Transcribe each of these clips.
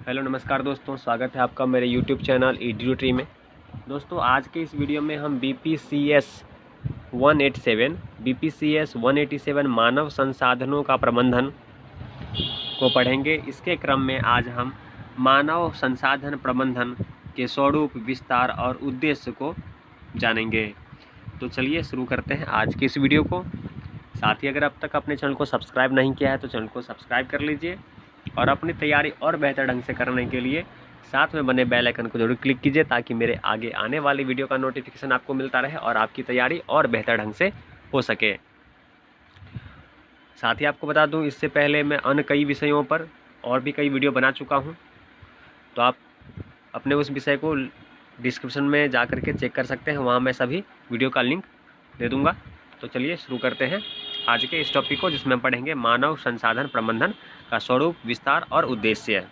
Hello नमस्कार दोस्तों, स्वागत है आपका मेरे YouTube चैनल EduTree में। दोस्तों आज के इस वीडियो में हम BPCS 187 मानव संसाधनों का प्रबंधन को पढ़ेंगे। इसके क्रम में आज हम मानव संसाधन प्रबंधन के स्वरूप, विस्तार और उद्देश्य को जानेंगे। तो चलिए शुरू करते हैं आज की इस वीडियो को। साथ ही अगर अब तक अपने चैनल को सब्सक्राइब नहीं किया है तो चैनल को सब्सक्राइब कर लीजिए और अपनी तैयारी और बेहतर ढंग से करने के लिए साथ में बने बेल आइकन को जरूर क्लिक कीजिए ताकि मेरे आगे आने वाली वीडियो का नोटिफिकेशन आपको मिलता रहे और आपकी तैयारी और बेहतर ढंग से हो सके। साथ ही आपको बता दूं, इससे पहले मैं अन्य कई विषयों पर और भी कई वीडियो बना चुका हूं, तो आप अपने उस विषय को डिस्क्रिप्शन में जा कर के चेक कर सकते हैं। वहाँ मैं सभी वीडियो का लिंक दे दूँगा। तो चलिए शुरू करते हैं आज के इस टॉपिक को, जिसमें हम पढ़ेंगे मानव संसाधन प्रबंधन का स्वरूप, विस्तार और उद्देश्य।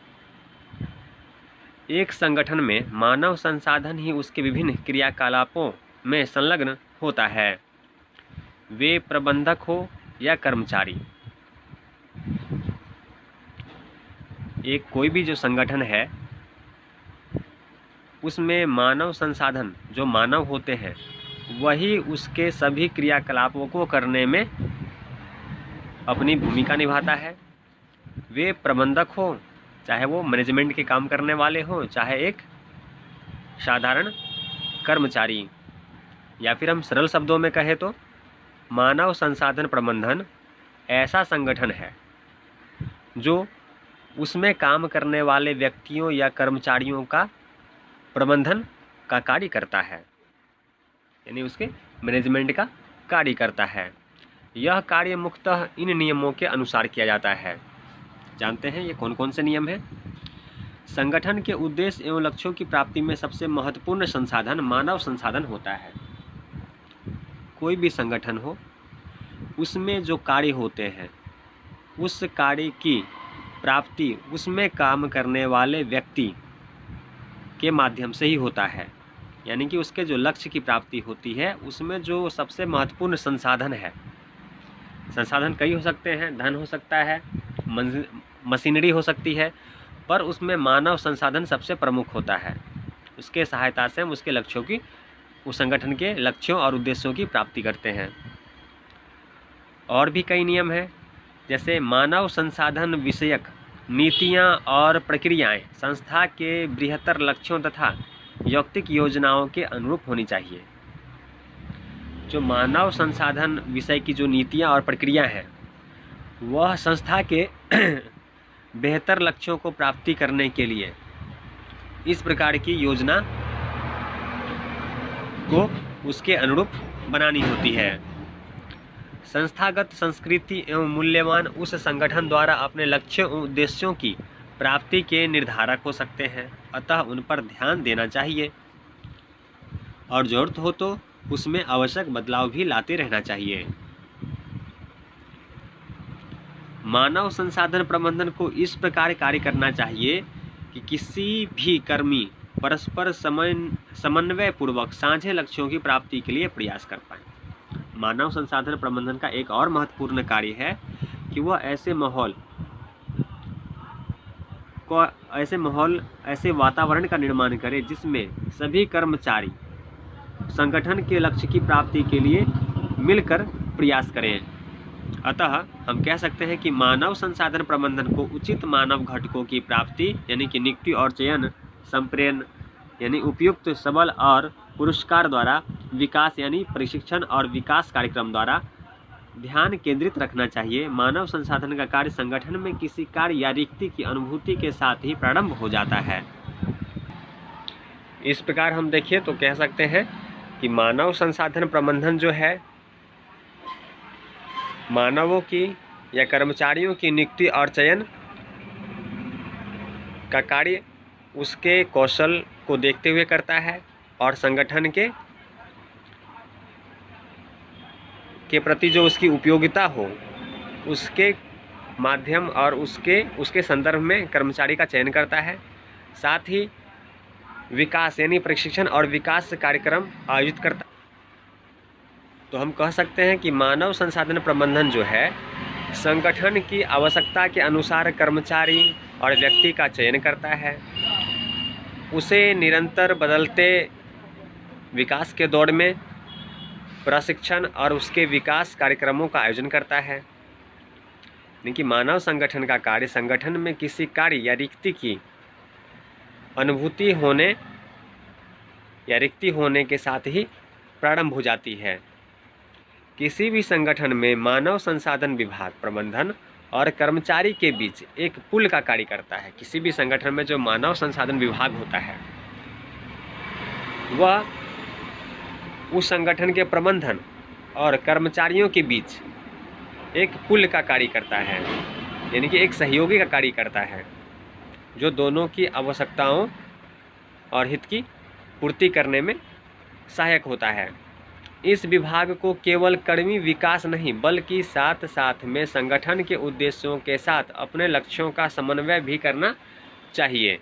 एक संगठन में मानव संसाधन ही उसके विभिन्न क्रियाकलापों में संलग्न होता है, वे प्रबंधक हो या कर्मचारी। एक कोई भी जो संगठन है उसमें मानव संसाधन, जो मानव होते हैं, वही उसके सभी क्रियाकलापों को करने में अपनी भूमिका निभाता है। वे प्रबंधक हो, चाहे वो मैनेजमेंट के काम करने वाले हो, चाहे एक साधारण कर्मचारी, या फिर हम सरल शब्दों में कहें तो मानव संसाधन प्रबंधन ऐसा संगठन है जो उसमें काम करने वाले व्यक्तियों या कर्मचारियों का प्रबंधन का कार्य करता है, यानी उसके मैनेजमेंट का कार्य करता है। यह कार्य मुख्यतः इन नियमों के अनुसार किया जाता है। जानते हैं ये कौन कौन से नियम हैं? संगठन के उद्देश्य एवं लक्ष्यों की प्राप्ति में सबसे महत्वपूर्ण संसाधन मानव संसाधन होता है। कोई भी संगठन हो, उसमें जो कार्य होते हैं, उस कार्य की प्राप्ति उसमें काम करने वाले व्यक्ति के माध्यम से ही होता है। यानी कि उसके जो लक्ष्य की प्राप्ति होती है, उसमें जो सबसे महत्वपूर्ण संसाधन है, संसाधन कई हो सकते हैं, धन हो सकता है, मशीनरी हो सकती है, पर उसमें मानव संसाधन सबसे प्रमुख होता है। उसके सहायता से हम उसके लक्ष्यों की, उस संगठन के लक्ष्यों और उद्देश्यों की प्राप्ति करते हैं। और भी कई नियम हैं, जैसे मानव संसाधन विषयक नीतियां और प्रक्रियाएं संस्था के बृहत्तर लक्ष्यों तथा यौक्तिक योजनाओं के अनुरूप होनी चाहिए। जो मानव संसाधन विषय की जो नीतियां और प्रक्रिया हैं, वह संस्था के बेहतर लक्ष्यों को प्राप्ति करने के लिए इस प्रकार की योजना को उसके अनुरूप बनानी होती है। संस्थागत संस्कृति एवं मूल्यमान उस संगठन द्वारा अपने लक्ष्यों और उद्देश्यों की प्राप्ति के निर्धारक हो सकते हैं, अतः उन पर ध्यान देना चाहिए और जरूरत हो तो उसमें आवश्यक बदलाव भी लाते रहना चाहिए। मानव संसाधन प्रबंधन को इस प्रकार कार्य करना चाहिए कि किसी भी कर्मी परस्पर समन्वय पूर्वक साझे लक्ष्यों की प्राप्ति के लिए प्रयास कर पाए। मानव संसाधन प्रबंधन का एक और महत्वपूर्ण कार्य है कि वह ऐसे वातावरण का निर्माण करे जिसमें सभी कर्मचारी संगठन के लक्ष्य की प्राप्ति के लिए मिलकर प्रयास करें। अतः हम कह सकते हैं कि मानव संसाधन प्रबंधन को उचित मानव घटकों की प्राप्ति, यानी कि नियुक्ति और चयन, संप्रेरण यानी उपयुक्त, सबल और पुरस्कार द्वारा, विकास यानी प्रशिक्षण और विकास कार्यक्रम द्वारा ध्यान केंद्रित रखना चाहिए। मानव संसाधन का कार्य संगठन में किसी कार्य या रिक्ति की अनुभूति के साथ ही प्रारंभ हो जाता है। इस प्रकार हम देखिए तो कह सकते हैं कि मानव संसाधन प्रबंधन जो है, मानवों की या कर्मचारियों की नियुक्ति और चयन का कार्य उसके कौशल को देखते हुए करता है और संगठन के प्रति जो उसकी उपयोगिता हो, उसके माध्यम और उसके संदर्भ में कर्मचारी का चयन करता है। साथ ही विकास यानी प्रशिक्षण और विकास कार्यक्रम आयोजित करता है। तो हम कह सकते हैं कि मानव संसाधन प्रबंधन जो है, संगठन की आवश्यकता के अनुसार कर्मचारी और व्यक्ति का चयन करता है, उसे निरंतर बदलते विकास के दौर में प्रशिक्षण और उसके विकास कार्यक्रमों का आयोजन करता है। यानी कि मानव संगठन का कार्य संगठन में किसी कार्य या रिक्ति की अनुभूति होने या रिक्ति होने के साथ ही प्रारंभ हो जाती है। किसी भी संगठन में मानव संसाधन विभाग प्रबंधन और कर्मचारी के बीच एक पुल का कार्य करता है। किसी भी संगठन में जो मानव संसाधन विभाग होता है वह उस संगठन के प्रबंधन और कर्मचारियों के बीच एक पुल का कार्य करता है, यानी कि एक सहयोगी का कार्य करता है जो दोनों की आवश्यकताओं और हित की पूर्ति करने में सहायक होता है। इस विभाग को केवल कर्मी विकास नहीं बल्कि साथ साथ में संगठन के उद्देश्यों के साथ अपने लक्ष्यों का समन्वय भी करना चाहिए।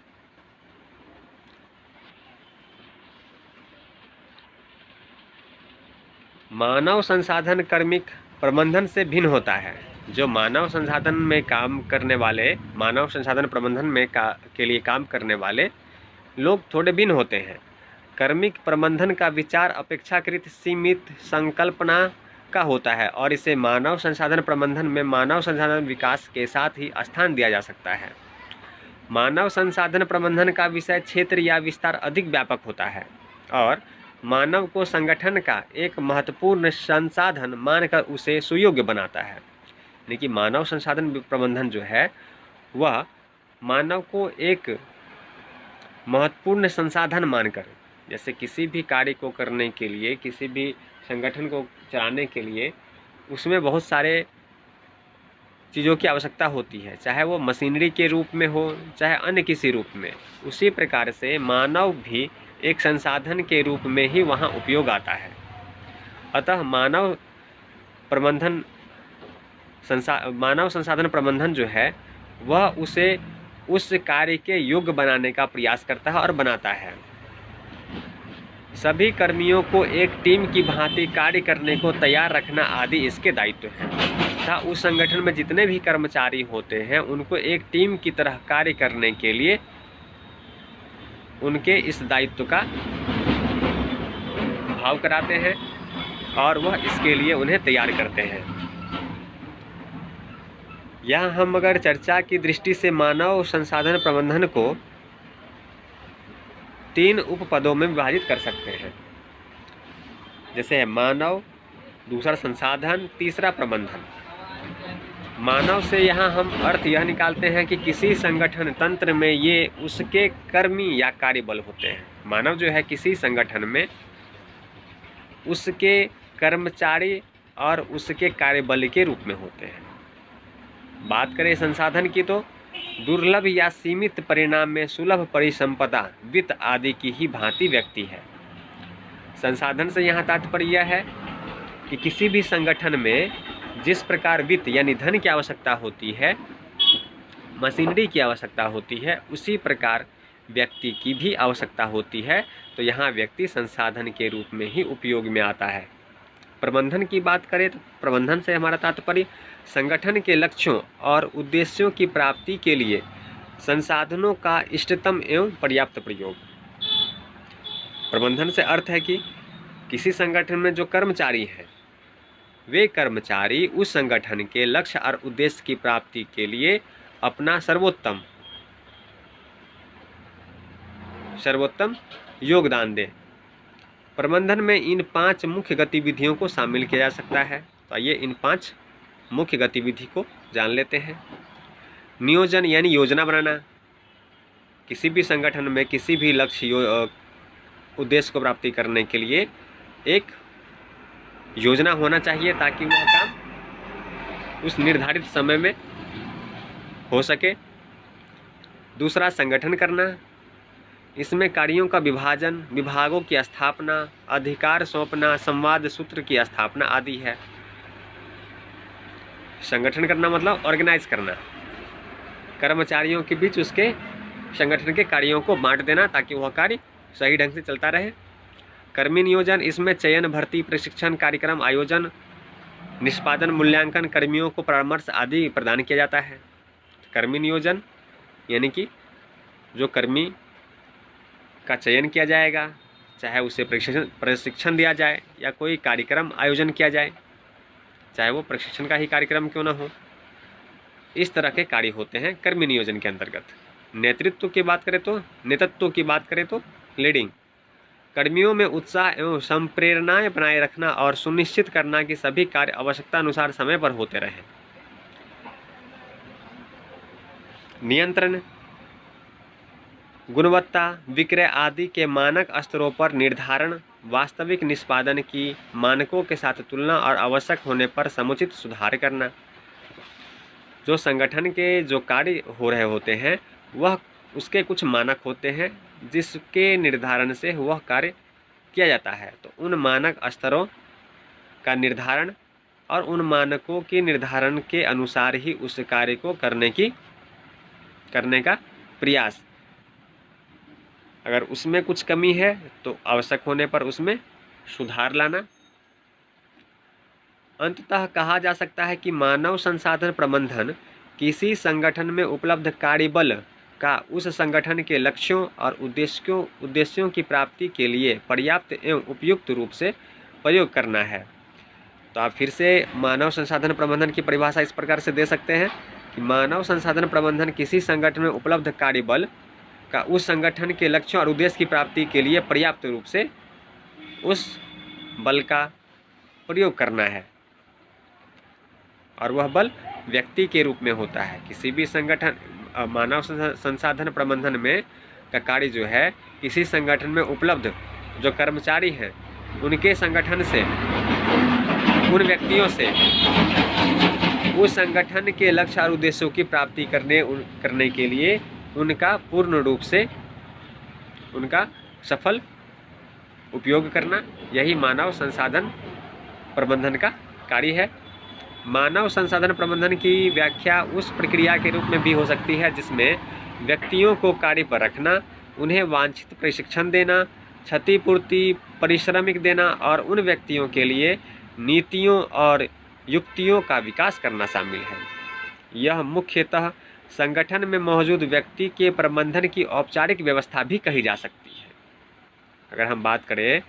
मानव संसाधन कर्मिक प्रबंधन से भिन्न होता है। जो मानव संसाधन में काम करने वाले, मानव संसाधन प्रबंधन में के लिए काम करने वाले लोग थोड़े भिन्न होते हैं। कर्मिक प्रबंधन का विचार अपेक्षाकृत सीमित संकल्पना का होता है और इसे मानव संसाधन प्रबंधन में मानव संसाधन विकास के साथ ही स्थान दिया जा सकता है। मानव संसाधन प्रबंधन का विषय क्षेत्र या विस्तार अधिक व्यापक होता है और मानव को संगठन का एक महत्वपूर्ण संसाधन मानकर उसे सुयोग्य बनाता है। यानी कि मानव संसाधन प्रबंधन जो है वह मानव को एक महत्वपूर्ण संसाधन मानकर, जैसे किसी भी कार्य को करने के लिए, किसी भी संगठन को चलाने के लिए उसमें बहुत सारे चीज़ों की आवश्यकता होती है, चाहे वो मशीनरी के रूप में हो चाहे अन्य किसी रूप में। उसी प्रकार से मानव भी एक संसाधन के रूप में ही वहाँ उपयोग आता है। अतः मानव संसाधन प्रबंधन जो है वह उसे उस कार्य के योग्य बनाने का प्रयास करता है और बनाता है। सभी कर्मियों को एक टीम की भांति कार्य करने को तैयार रखना आदि इसके दायित्व हैं तथा उस संगठन में जितने भी कर्मचारी होते हैं उनको एक टीम की तरह कार्य करने के लिए उनके इस दायित्व का भाव कराते हैं और वह इसके लिए उन्हें तैयार करते हैं। यहाँ हम अगर चर्चा की दृष्टि से मानव संसाधन प्रबंधन को 3 उपपदों में विभाजित कर सकते हैं, जैसे है मानव, दूसरा संसाधन, तीसरा प्रबंधन। मानव से यहाँ हम अर्थ यह निकालते हैं कि किसी संगठन तंत्र में ये उसके कर्मी या कार्यबल होते हैं। मानव जो है किसी संगठन में उसके कर्मचारी और उसके कार्यबल के रूप में होते हैं। बात करें संसाधन की तो दुर्लभ या सीमित परिणाम में सुलभ परिसंपदा वित्त आदि की ही भांति व्यक्ति है। संसाधन से यहाँ तात्पर्य यह है कि किसी भी संगठन में जिस प्रकार वित्त यानी धन की आवश्यकता होती है, मशीनरी की आवश्यकता होती है, उसी प्रकार व्यक्ति की भी आवश्यकता होती है। तो यहाँ व्यक्ति संसाधन के रूप में ही उपयोग में आता है। प्रबंधन की बात करें तो प्रबंधन से हमारा तात्पर्य संगठन के लक्ष्यों और उद्देश्यों की प्राप्ति के लिए संसाधनों का इष्टतम एवं पर्याप्त प्रयोग। प्रबंधन से अर्थ है कि किसी संगठन में जो कर्मचारी हैं वे कर्मचारी उस संगठन के लक्ष्य और उद्देश्य की प्राप्ति के लिए अपना सर्वोत्तम योगदान दें। प्रबंधन में इन 5 मुख्य गतिविधियों को शामिल किया जा सकता है। तो आइए इन 5 मुख्य गतिविधि को जान लेते हैं। नियोजन यानी योजना बनाना। किसी भी संगठन में किसी भी लक्ष्य उद्देश्य को प्राप्ति करने के लिए एक योजना होना चाहिए ताकि वह काम उस निर्धारित समय में हो सके। दूसरा संगठन करना, इसमें कार्यों का विभाजन, विभागों की स्थापना, अधिकार सौंपना, संवाद सूत्र की स्थापना आदि है। संगठन करना मतलब ऑर्गेनाइज करना, कर्मचारियों के बीच उसके संगठन के कार्यों को बांट देना ताकि वह कार्य सही ढंग से चलता रहे। कर्मी नियोजन, इसमें चयन, भर्ती, प्रशिक्षण कार्यक्रम आयोजन, निष्पादन, मूल्यांकन, कर्मियों को परामर्श आदि प्रदान किया जाता है। कर्मी नियोजन यानी कि जो कर्मी का चयन किया जाएगा, चाहे उसे प्रशिक्षण दिया जाए या कोई कार्यक्रम आयोजन किया जाए, चाहे वो प्रशिक्षण का ही कार्यक्रम क्यों ना हो, इस तरह के कार्य होते हैं कर्मी नियोजन के अंतर्गत। नेतृत्व की बात करें तो लीडिंग, कर्मियों में उत्साह एवं संप्रेरणाएं बनाए रखना और सुनिश्चित करना कि सभी कार्य आवश्यकता अनुसार समय पर होते रहें। नियंत्रण, गुणवत्ता, विक्रय आदि के मानक स्तरों पर निर्धारण, वास्तविक निष्पादन की मानकों के साथ तुलना और आवश्यक होने पर समुचित सुधार करना। जो संगठन के जो कार्य हो रहे होते हैं वह उसके कुछ मानक होते हैं जिसके निर्धारण से वह कार्य किया जाता है। तो उन मानक स्तरों का निर्धारण और उन मानकों के निर्धारण के अनुसार ही उस कार्य को करने का प्रयास। अगर उसमें कुछ कमी है तो आवश्यक होने पर उसमें सुधार लाना। अंततः कहा जा सकता है कि मानव संसाधन प्रबंधन किसी संगठन में उपलब्ध कार्यबल का उस संगठन के लक्ष्यों और उद्देश्यों की प्राप्ति के लिए पर्याप्त एवं उपयुक्त रूप से प्रयोग करना है। तो आप फिर से मानव संसाधन प्रबंधन की परिभाषा इस प्रकार से दे सकते हैं कि मानव संसाधन प्रबंधन किसी संगठन में उपलब्ध कार्यबल का उस संगठन के लक्ष्यों और उद्देश्य की प्राप्ति के लिए पर्याप्त रूप से उस बल का प्रयोग करना है, और वह बल व्यक्ति के रूप में होता है। किसी भी संगठन, मानव संसाधन प्रबंधन में का कार्य जो है किसी संगठन में उपलब्ध जो कर्मचारी हैं उनके संगठन से, उन व्यक्तियों से उस संगठन के लक्ष्य और उद्देश्यों की प्राप्ति करने के लिए उनका पूर्ण रूप से उनका सफल उपयोग करना, यही मानव संसाधन प्रबंधन का कार्य है। मानव संसाधन प्रबंधन की व्याख्या उस प्रक्रिया के रूप में भी हो सकती है जिसमें व्यक्तियों को कार्य पर रखना, उन्हें वांछित प्रशिक्षण देना, क्षतिपूर्ति, पारिश्रमिक देना और उन व्यक्तियों के लिए नीतियों और युक्तियों का विकास करना शामिल है। यह मुख्यतः संगठन में मौजूद व्यक्ति के प्रबंधन की औपचारिक व्यवस्था भी कही जा सकती है। अगर हम बात करें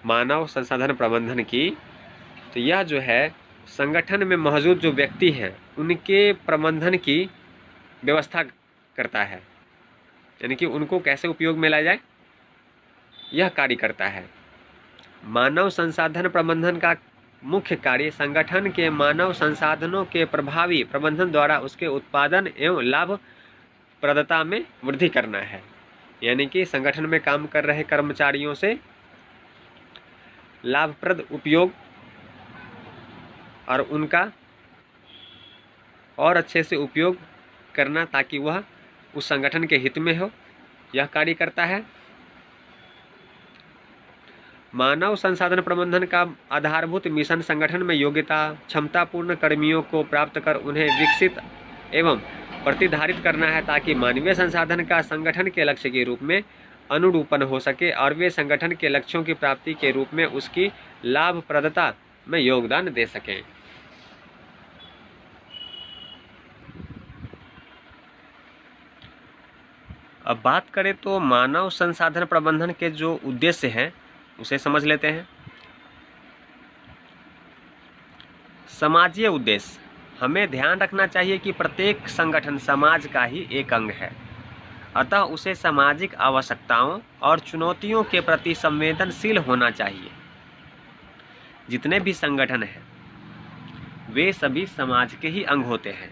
मानव संसाधन प्रबंधन की, तो यह जो है संगठन में मौजूद जो व्यक्ति हैं उनके प्रबंधन की व्यवस्था करता है, यानी कि उनको कैसे उपयोग में लाया जाए यह कार्य करता है। मानव संसाधन प्रबंधन का मुख्य कार्य संगठन के मानव संसाधनों के प्रभावी प्रबंधन द्वारा उसके उत्पादन एवं लाभप्रदता में वृद्धि करना है, यानी कि संगठन में काम कर रहे कर्मचारियों से लाभप्रद उपयोग और उनका और अच्छे से उपयोग करना ताकि वह उस संगठन के हित में हो, यह कार्य करता है। मानव संसाधन प्रबंधन का आधारभूत मिशन संगठन में योग्यता क्षमतापूर्ण कर्मियों को प्राप्त कर उन्हें विकसित एवं प्रतिधारित करना है ताकि मानवीय संसाधन का संगठन के लक्ष्य के रूप में अनुरूपण हो सके और वे संगठन के लक्ष्यों की प्राप्ति के रूप में उसकी लाभप्रदता में योगदान दे सकें। अब बात करें तो मानव संसाधन प्रबंधन के जो उद्देश्य हैं उसे समझ लेते हैं। समाजीय उद्देश्य, हमें ध्यान रखना चाहिए कि प्रत्येक संगठन समाज का ही एक अंग है, अतः उसे सामाजिक आवश्यकताओं और चुनौतियों के प्रति संवेदनशील होना चाहिए। जितने भी संगठन हैं वे सभी समाज के ही अंग होते हैं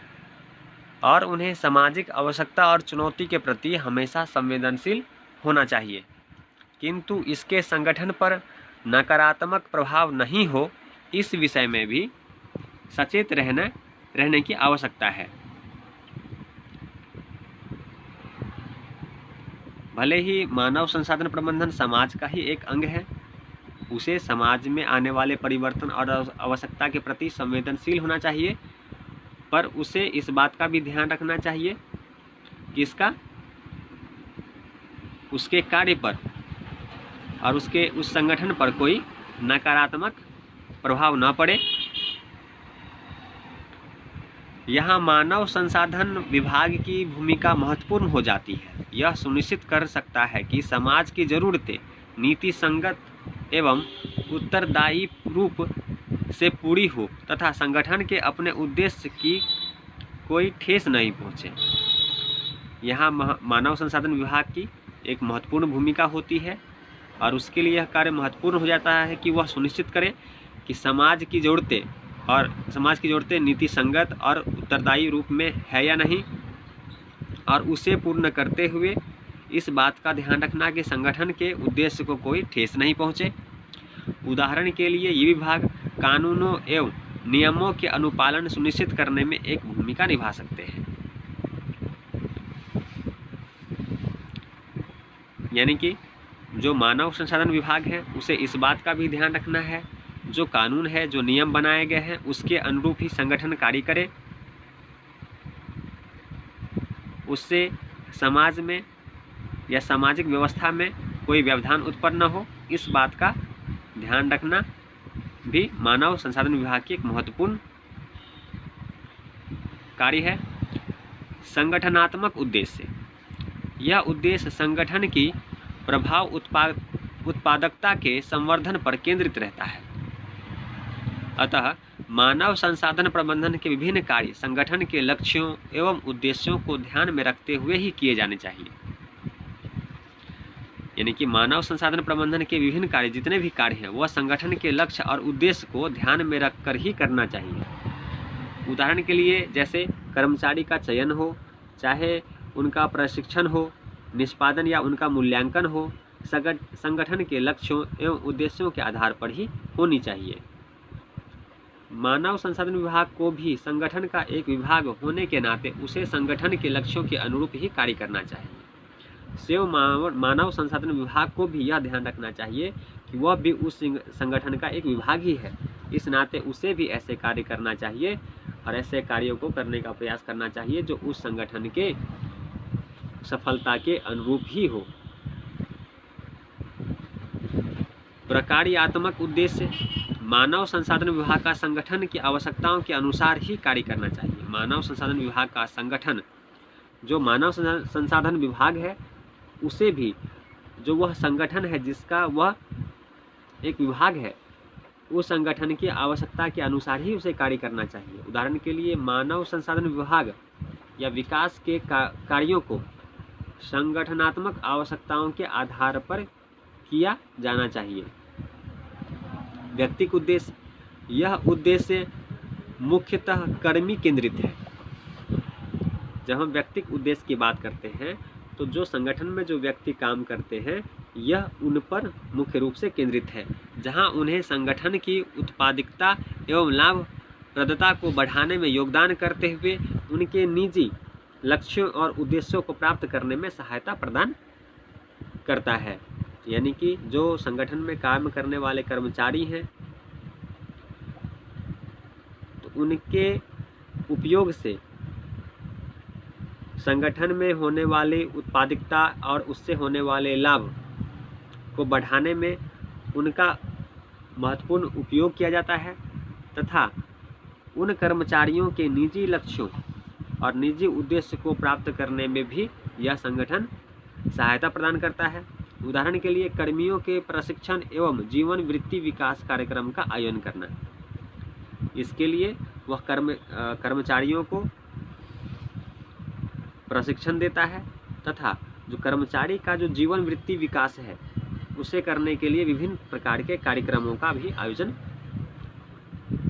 और उन्हें सामाजिक आवश्यकता और चुनौती के प्रति हमेशा संवेदनशील होना चाहिए, किंतु इसके संगठन पर नकारात्मक प्रभाव नहीं हो इस विषय में भी सचेत रहने की आवश्यकता है। भले ही मानव संसाधन प्रबंधन समाज का ही एक अंग है, उसे समाज में आने वाले परिवर्तन और आवश्यकता के प्रति संवेदनशील होना चाहिए, पर उसे इस बात का भी ध्यान रखना चाहिए कि उसके कार्य पर और उस संगठन पर कोई नकारात्मक प्रभाव न पड़े। यहाँ मानव संसाधन विभाग की भूमिका महत्वपूर्ण हो जाती है। यह सुनिश्चित कर सकता है कि समाज की ज़रूरतें नीति संगत एवं उत्तरदायी रूप से पूरी हो तथा संगठन के अपने उद्देश्य की कोई ठेस नहीं पहुँचे। यहाँ मानव संसाधन विभाग की एक महत्वपूर्ण भूमिका होती है और उसके लिए यह कार्य महत्वपूर्ण हो जाता है कि वह सुनिश्चित करे कि समाज की ज़रूरतें नीति संगत और उत्तरदायी रूप में है या नहीं, और उसे पूर्ण करते हुए इस बात का ध्यान रखना कि संगठन के उद्देश्य को कोई ठेस नहीं पहुँचे। उदाहरण के लिए ये विभाग कानूनों एवं नियमों के अनुपालन सुनिश्चित करने में एक भूमिका निभा सकते हैं। यानी कि जो मानव संसाधन विभाग है उसे इस बात का भी ध्यान रखना है जो कानून है, जो नियम बनाए गए हैं उसके अनुरूप ही संगठन कार्य करे, उससे समाज में या सामाजिक व्यवस्था में कोई व्यवधान उत्पन्न न हो, इस बात का ध्यान रखना भी मानव संसाधन विभाग की एक महत्वपूर्ण कार्य है। संगठनात्मक उद्देश्य, यह उद्देश्य संगठन की प्रभाव उत्पादकता के संवर्धन पर केंद्रित रहता है। अतः मानव संसाधन प्रबंधन के विभिन्न कार्य संगठन के लक्ष्यों एवं उद्देश्यों को ध्यान में रखते हुए ही किए जाने चाहिए। यानी कि मानव संसाधन प्रबंधन के विभिन्न कार्य, जितने भी कार्य हैं, वह संगठन के लक्ष्य और उद्देश्य को ध्यान में रखकर ही करना चाहिए। उदाहरण के लिए जैसे कर्मचारी का चयन हो, चाहे उनका प्रशिक्षण हो, निष्पादन या उनका मूल्यांकन हो, संगठन के लक्ष्यों एवं उद्देश्यों के आधार पर ही होनी चाहिए। मानव संसाधन विभाग को भी संगठन का एक विभाग होने के नाते उसे संगठन के लक्ष्यों के अनुरूप ही कार्य करना चाहिए। मानव संसाधन विभाग को भी यह ध्यान रखना चाहिए कि वह भी उस संगठन का एक विभाग ही है, इस नाते उसे भी ऐसे कार्य करना चाहिए और ऐसे कार्यों को करने का प्रयास करना चाहिए जो उस संगठन के सफलता के अनुरूप ही हो। प्रकार्यात्मक उद्देश्य, मानव संसाधन विभाग का संगठन की आवश्यकताओं के अनुसार ही कार्य करना चाहिए। मानव संसाधन विभाग का संगठन, जो मानव संसाधन विभाग है, उसे भी जो वह संगठन है जिसका वह एक विभाग है, उस संगठन की आवश्यकता के अनुसार ही उसे कार्य करना चाहिए। उदाहरण के लिए मानव संसाधन विभाग या विकास के कार्यों को संगठनात्मक आवश्यकताओं के आधार पर किया जाना चाहिए। व्यक्तिक उद्देश्य, यह उद्देश्य मुख्यतः कर्मी केंद्रित है। जब हम व्यक्तिक उद्देश्य की बात करते हैं तो जो संगठन में जो व्यक्ति काम करते हैं यह उन पर मुख्य रूप से केंद्रित है, जहां उन्हें संगठन की उत्पादकता एवं लाभप्रदता को बढ़ाने में योगदान करते हुए उनके निजी लक्ष्यों और उद्देश्यों को प्राप्त करने में सहायता प्रदान करता है। यानी कि जो संगठन में काम करने वाले कर्मचारी हैं तो उनके उपयोग से संगठन में होने वाली उत्पादकता और उससे होने वाले लाभ को बढ़ाने में उनका महत्वपूर्ण उपयोग किया जाता है तथा उन कर्मचारियों के निजी लक्ष्यों और निजी उद्देश्य को प्राप्त करने में भी यह संगठन सहायता प्रदान करता है। उदाहरण के लिए कर्मियों के प्रशिक्षण एवं जीवन वृत्ति विकास कार्यक्रम का आयोजन करना। इसके लिए वह कर्मचारियों को प्रशिक्षण देता है तथा जो कर्मचारी का जो जीवन वृत्ति विकास है उसे करने के लिए विभिन्न प्रकार के कार्यक्रमों का भी आयोजन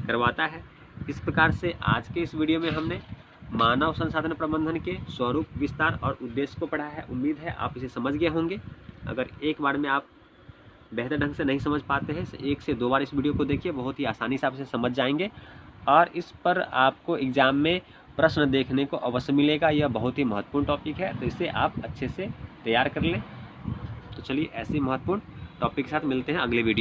करवाता है। इस प्रकार से आज के इस वीडियो में हमने मानव संसाधन प्रबंधन के स्वरूप, विस्तार और उद्देश्य को पढ़ा है। उम्मीद है आप इसे समझ गए होंगे। अगर एक बार में आप बेहतर ढंग से नहीं समझ पाते हैं तो 1 से 2 बार इस वीडियो को देखिए, बहुत ही आसानी से आप इसे समझ जाएंगे और इस पर आपको एग्ज़ाम में प्रश्न देखने को अवश्य मिलेगा। यह बहुत ही महत्वपूर्ण टॉपिक है, तो इसे आप अच्छे से तैयार कर लें। तो चलिए ऐसे महत्वपूर्ण टॉपिक के साथ मिलते हैं अगले वीडियो।